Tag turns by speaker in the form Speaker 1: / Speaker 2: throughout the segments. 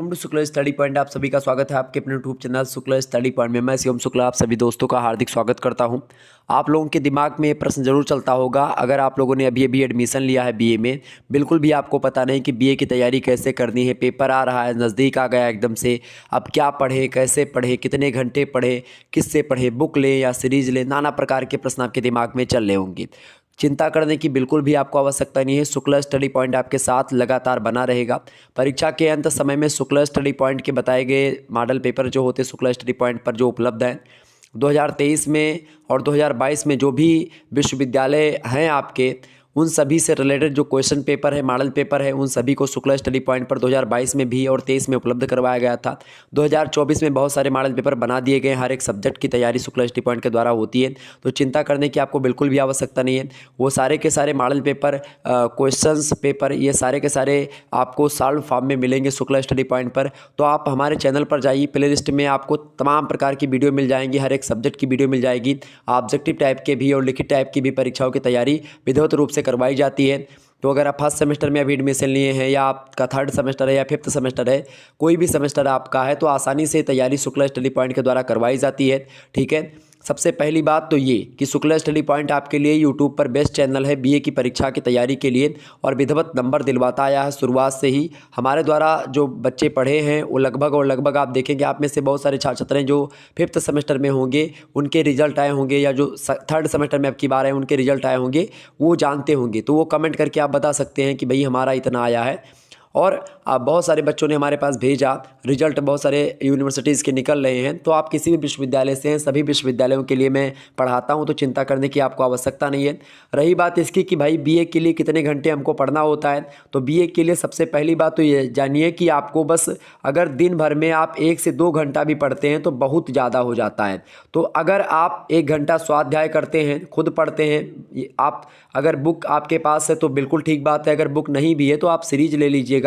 Speaker 1: Welcome to Shukla study point. आप सभी का स्वागत है आपके अपने YouTube channel Shukla study point में। मैं शिवम शुक्ला आप सभी दोस्तों का हार्दिक स्वागत करता हूं। आप लोगों के दिमाग में ये प्रश्न जरूर चलता होगा, अगर आप लोगों ने अभी अभी एडमिशन लिया है बीए में, बिल्कुल भी आपको पता नहीं कि बीए की तैयारी कैसे करनी है, पेपर आ रहा है, नज़दीक आ गया एकदम से, अब क्या पढ़ें, कैसे पढ़ें, कितने घंटे पढ़ें, किससे पढ़ें, बुक लें या सीरीज़ लें, नाना प्रकार के प्रश्न आपके दिमाग में चल रहे होंगे। चिंता करने की बिल्कुल भी आपको आवश्यकता नहीं है। शुक्ला स्टडी पॉइंट आपके साथ लगातार बना रहेगा। परीक्षा के अंत समय में शुक्ला स्टडी पॉइंट के बताए गए मॉडल पेपर जो होते हैं शुक्ला स्टडी पॉइंट पर जो उपलब्ध हैं 2023 में और 2022 में, जो भी विश्वविद्यालय हैं आपके, उन सभी से रिलेटेड जो क्वेश्चन पेपर है, मॉडल पेपर है, उन सभी को शुक्ला स्टडी पॉइंट पर 2022 में भी और 23 में उपलब्ध करवाया गया था। 2024 में बहुत सारे मॉडल पेपर बना दिए गए। हर एक सब्जेक्ट की तैयारी शुक्ला स्टडी पॉइंट के द्वारा होती है, तो चिंता करने की आपको बिल्कुल भी आवश्यकता नहीं है। वो सारे के सारे मॉडल पेपर, क्वेश्चंस पेपर, ये सारे के सारे आपको सॉल्व फॉर्म में मिलेंगे शुक्ला स्टडी पॉइंट पर। तो आप हमारे चैनल पर जाइए, प्ले लिस्ट में आपको तमाम प्रकार की वीडियो मिल जाएंगी, हर एक सब्जेक्ट की वीडियो मिल जाएगी। ऑब्जेक्टिव टाइप के भी और लिखित टाइप की भी परीक्षाओं की तैयारी विधिवत रूप से करवाई जाती है। तो अगर आप फर्स्ट सेमेस्टर में अभी एडमिशन लिए हैं, या आपका थर्ड सेमेस्टर है, या फिफ्थ सेमेस्टर है, कोई भी सेमेस्टर आपका है, तो आसानी से तैयारी शुक्ला स्टडी पॉइंट के द्वारा करवाई जाती है। ठीक है, सबसे पहली बात तो ये कि शुक्ला स्टडी पॉइंट आपके लिए यूट्यूब पर बेस्ट चैनल है बीए की परीक्षा की तैयारी के लिए, और विधिवत नंबर दिलवाता आया है शुरुआत से ही। हमारे द्वारा जो बच्चे पढ़े हैं वो लगभग आप देखेंगे, आप में से बहुत सारे छात्र छात्राएं जो फिफ्थ सेमेस्टर में होंगे उनके रिजल्ट आए होंगे, या जो थर्ड सेमेस्टर में अब की बार है उनके रिजल्ट आए होंगे, वो जानते होंगे। तो वो कमेंट करके आप बता सकते हैं कि भाई हमारा इतना आया है। और बहुत सारे बच्चों ने हमारे पास भेजा, रिजल्ट बहुत सारे यूनिवर्सिटीज़ के निकल रहे हैं। तो आप किसी भी विश्वविद्यालय से हैं, सभी विश्वविद्यालयों के लिए मैं पढ़ाता हूं, तो चिंता करने की आपको आवश्यकता नहीं है। रही बात इसकी कि भाई बीए के लिए कितने घंटे हमको पढ़ना होता है, तो बीए के लिए सबसे पहली बात तो ये जानिए कि आपको बस अगर दिन भर में आप 1 से 2 घंटा भी पढ़ते हैं तो बहुत ज़्यादा हो जाता है। तो अगर आप 1 घंटा स्वाध्याय करते हैं, खुद पढ़ते हैं, आप अगर बुक आपके पास है तो बिल्कुल ठीक बात है, अगर बुक नहीं भी है तो आप सीरीज ले लीजिएगा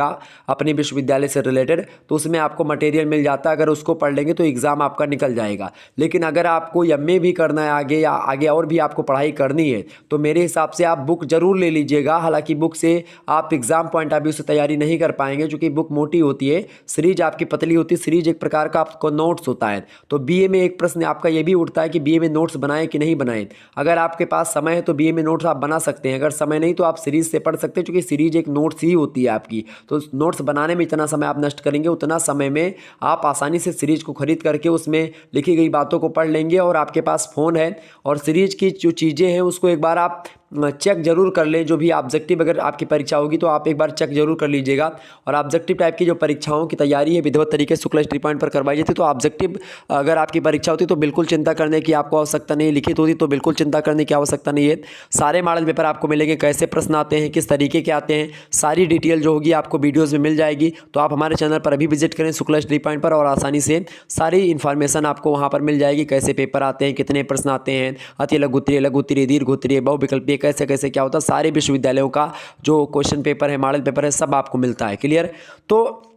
Speaker 1: अपने विश्वविद्यालय से रिलेटेड, तो उसमें आपको मटेरियल मिल जाता है। अगर उसको पढ़ लेंगे तो एग्ज़ाम आपका निकल जाएगा। लेकिन अगर आपको एमए भी करना है आगे, या आगे और भी आपको पढ़ाई करनी है, तो मेरे हिसाब से आप बुक ज़रूर ले लीजिएगा। हालांकि बुक से आप एग्ज़ाम पॉइंट ऑफ व्यू से तैयारी नहीं कर पाएंगे, क्योंकि बुक मोटी होती है, सीरीज आपकी पतली होती है। सीरीज एक प्रकार का आपको नोट्स होता है। तो बीए में एक प्रश्न आपका ये भी उठता है कि बीए में नोट्स बनाएं कि नहीं बनाएं। अगर आपके पास समय है तो बीए में नोट्स आप बना सकते हैं, अगर समय नहीं तो आप सीरीज से पढ़ सकते हैं, क्योंकि सीरीज एक नोट्स ही होती है आपकी। तो नोट्स बनाने में इतना समय आप नष्ट करेंगे, उतना समय में आप आसानी से सीरीज को खरीद करके उसमें लिखी गई बातों को पढ़ लेंगे। और आपके पास फ़ोन है और सीरीज की जो चीज़ें हैं उसको एक बार आप चेक जरूर कर लें। जो भी ऑब्जेक्टिव अगर आपकी परीक्षा होगी तो आप एक बार चेक जरूर कर लीजिएगा। और ऑब्जेक्टिव टाइप की जो परीक्षाओं की तैयारी है विधिवत तरीके से शुक्ला स्टडी पॉइंट पर करवाई जाती है। तो ऑब्जेक्टिव अगर आपकी परीक्षा होती तो बिल्कुल चिंता करने की आपको आवश्यकता नहीं है। लिखित होती तो बिल्कुल चिंता करने की आवश्यकता नहीं है। सारे मॉडल पेपर आपको मिलेंगे, कैसे प्रश्न आते हैं, किस तरीके के आते हैं, सारी डिटेल जो होगी आपको वीडियोज़ में मिल जाएगी। तो आप हमारे चैनल पर अभी विजिट करें शुक्ला स्टडी पॉइंट पर, और आसानी से सारी इन्फॉर्मेशन आपको वहाँ पर मिल जाएगी। कैसे पेपर आते हैं, कितने प्रश्न आते हैं, अति लघु उत्तरीय, लघु उत्तरीय, दीर्घ उत्तरीय, बहुविकल्पीय, कैसे कैसे क्या होता है, सारे विश्वविद्यालयों का जो क्वेश्चन पेपर है, मॉडल पेपर है, सब आपको मिलता है। क्लियर? तो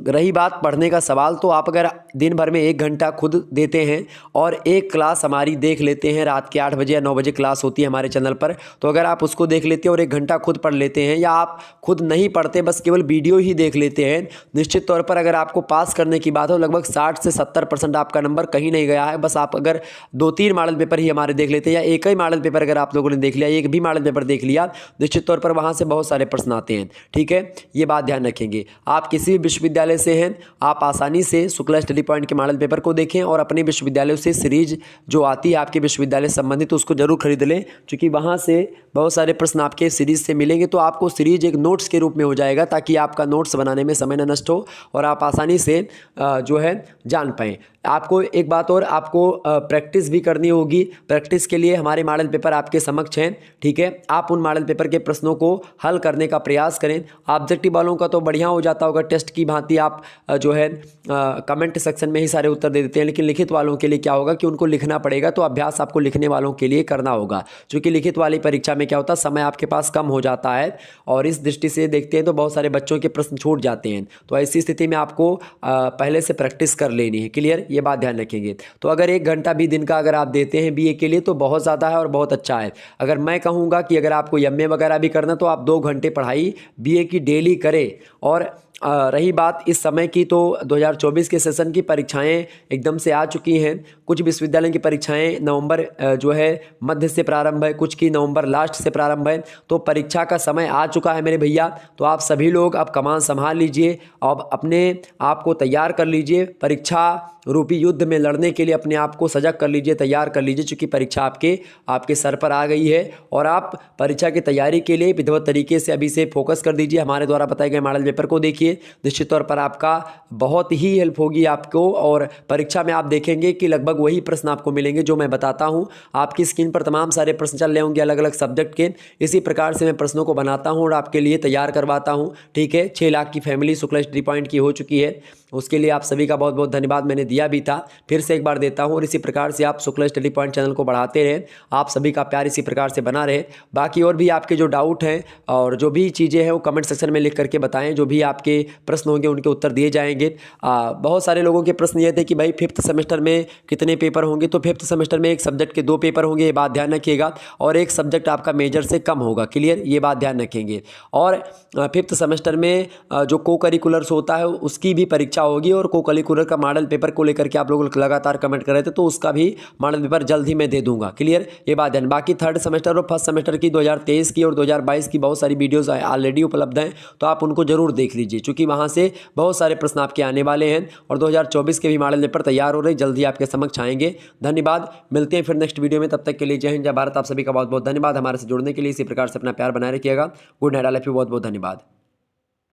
Speaker 1: रही बात पढ़ने का सवाल, तो आप अगर दिन भर में 1 घंटा खुद देते हैं और एक क्लास हमारी देख लेते हैं, रात के 8 बजे या 9 बजे क्लास होती है हमारे चैनल पर, तो अगर आप उसको देख लेते हैं और 1 घंटा खुद पढ़ लेते हैं, या आप खुद नहीं पढ़ते बस केवल वीडियो ही देख लेते हैं, निश्चित तौर पर अगर आपको पास करने की बात हो, लगभग 60 से 70% आपका नंबर कहीं नहीं गया है। बस आप अगर 2-3 मॉडल पेपर ही हमारे देख लेते हैं, या एक ही मॉडल पेपर अगर आप लोगों ने देख लिया, एक भी मॉडल पेपर देख लिया, निश्चित तौर पर वहाँ से बहुत सारे प्रश्न आते हैं। ठीक है, ये बात ध्यान रखेंगे। आप किसी भी विश्वविद्यालय से हैं, आप आसानी से शुक्ला स्टडी पॉइंट के मॉडल पेपर को देखें, और अपने विश्वविद्यालय से सीरीज जो आती है आपके विश्वविद्यालय संबंधित, उसको जरूर खरीद लें, क्योंकि वहाँ से बहुत सारे प्रश्न आपके सीरीज से मिलेंगे। तो आपको सीरीज एक नोट्स के रूप में हो जाएगा, ताकि आपका नोट्स बनाने में समय न नष्ट हो और आप आसानी से जो है जान पाएँ। आपको एक बात और, आपको प्रैक्टिस भी करनी होगी। प्रैक्टिस के लिए हमारे मॉडल पेपर आपके समक्ष हैं। ठीक है, आप उन मॉडल पेपर के प्रश्नों को हल करने का प्रयास करें। ऑब्जेक्टिव वालों का तो बढ़िया हो जाता होगा, टेस्ट की भांति आप जो है कमेंट सेक्शन में ही सारे उत्तर दे देते हैं। लेकिन लिखित वालों के लिए क्या होगा कि उनको लिखना पड़ेगा, तो अभ्यास आपको लिखने वालों के लिए करना होगा। क्योंकि लिखित वाली परीक्षा में क्या होता है, समय आपके पास कम हो जाता है, और इस दृष्टि से देखते हैं तो बहुत सारे बच्चों के प्रश्न छूट जाते हैं। तो ऐसी स्थिति में आपको पहले से प्रैक्टिस कर लेनी है। क्लियर? ये बात ध्यान रखेंगे। तो अगर 1 घंटा भी दिन का अगर आप देते हैं बीए के लिए तो बहुत ज़्यादा है और बहुत अच्छा है। अगर मैं कहूँगा कि अगर आपको एमए वगैरह भी करना तो आप 2 घंटे पढ़ाई बीए की डेली करें, और रही बात इस समय की, तो 2024 के सेशन की परीक्षाएं एकदम से आ चुकी हैं। कुछ विश्वविद्यालय की परीक्षाएं नवंबर जो है मध्य से प्रारंभ है, कुछ की नवंबर लास्ट से प्रारंभ है। तो परीक्षा का समय आ चुका है मेरे भैया। तो आप सभी लोग अब कमान संभाल लीजिए, अब अपने आप को तैयार कर लीजिए, परीक्षा रूपी युद्ध में लड़ने के लिए अपने आप को सजग कर लीजिए, तैयार कर लीजिए, क्योंकि परीक्षा आपके सर पर आ गई है। और आप परीक्षा की तैयारी के लिए विधिवत तरीके से अभी से फोकस कर दीजिए। हमारे द्वारा बताए गए मॉडल पेपर को देखिए, निश्चित तौर पर आपका बहुत ही हेल्प होगी आपको। और परीक्षा में आप देखेंगे कि लगभग वही प्रश्न आपको मिलेंगे जो मैं बताता हूं। आपकी स्क्रीन पर तमाम सारे प्रश्न चल रहे होंगे अलग अलग सब्जेक्ट के। इसी प्रकार से मैं प्रश्नों को बनाता हूं और आपके लिए तैयार करवाता हूं। ठीक है, 6 लाख की फैमिली शुक्ला स्टडी पॉइंट की हो चुकी है, उसके लिए आप सभी का बहुत बहुत धन्यवाद। मैंने दिया भी था, फिर से एक बार देता हूं। और इसी प्रकार से आप शुक्ला स्टडी पॉइंट चैनल को बढ़ाते रहें, आप सभी का प्यार इसी प्रकार से बना रहे। बाकी और भी आपके जो डाउट हैं और जो भी चीज़ें हैं वो कमेंट सेक्शन में लिख करके बताएं। जो भी आपके प्रश्न होंगे उनके उत्तर दिए जाएंगे। बहुत सारे लोगों के प्रश्न ये थे कि भाई 5th सेमेस्टर में कितने पेपर होंगे। तो 5th सेमेस्टर में एक सब्जेक्ट के 2 पेपर होंगे, ये बात ध्यान रखिएगा। और एक सब्जेक्ट आपका मेजर से कम होगा, क्लियर, ये बात ध्यान रखेंगे। और 5th सेमेस्टर में जो को करिकुलर्स होता है उसकी भी परीक्षा होगी। और को करिकुलर का मॉडल पेपर को लेकर के आप लोग लगातार कमेंट कर रहे थे, तो उसका भी मॉडल पेपर जल्द ही मैं दे दूंगा, क्लियर, ये बात ध्यान। बाकी 3rd सेमेस्टर और 1st सेमेस्टर की 2023 की और 2022 की बहुत सारी वीडियोस ऑलरेडी उपलब्ध हैं, तो आप उनको जरूर देख लीजिए, क्योंकि वहाँ से बहुत सारे प्रश्न आपके आने वाले हैं। और 2024 के भी मॉडल पेपर तैयार हो रहे, जल्द ही आपके समक्ष आएंगे। धन्यवाद, मिलते हैं फिर नेक्स्ट वीडियो में, तब तक के लिए जय हिंद जय भारत। आप सभी का बहुत बहुत धन्यवाद हमारे से जुड़ने के लिए। इसी प्रकार से अपना प्यार बनाए रखिएगा। Good night, all of you, बहुत बहुत धन्यवाद।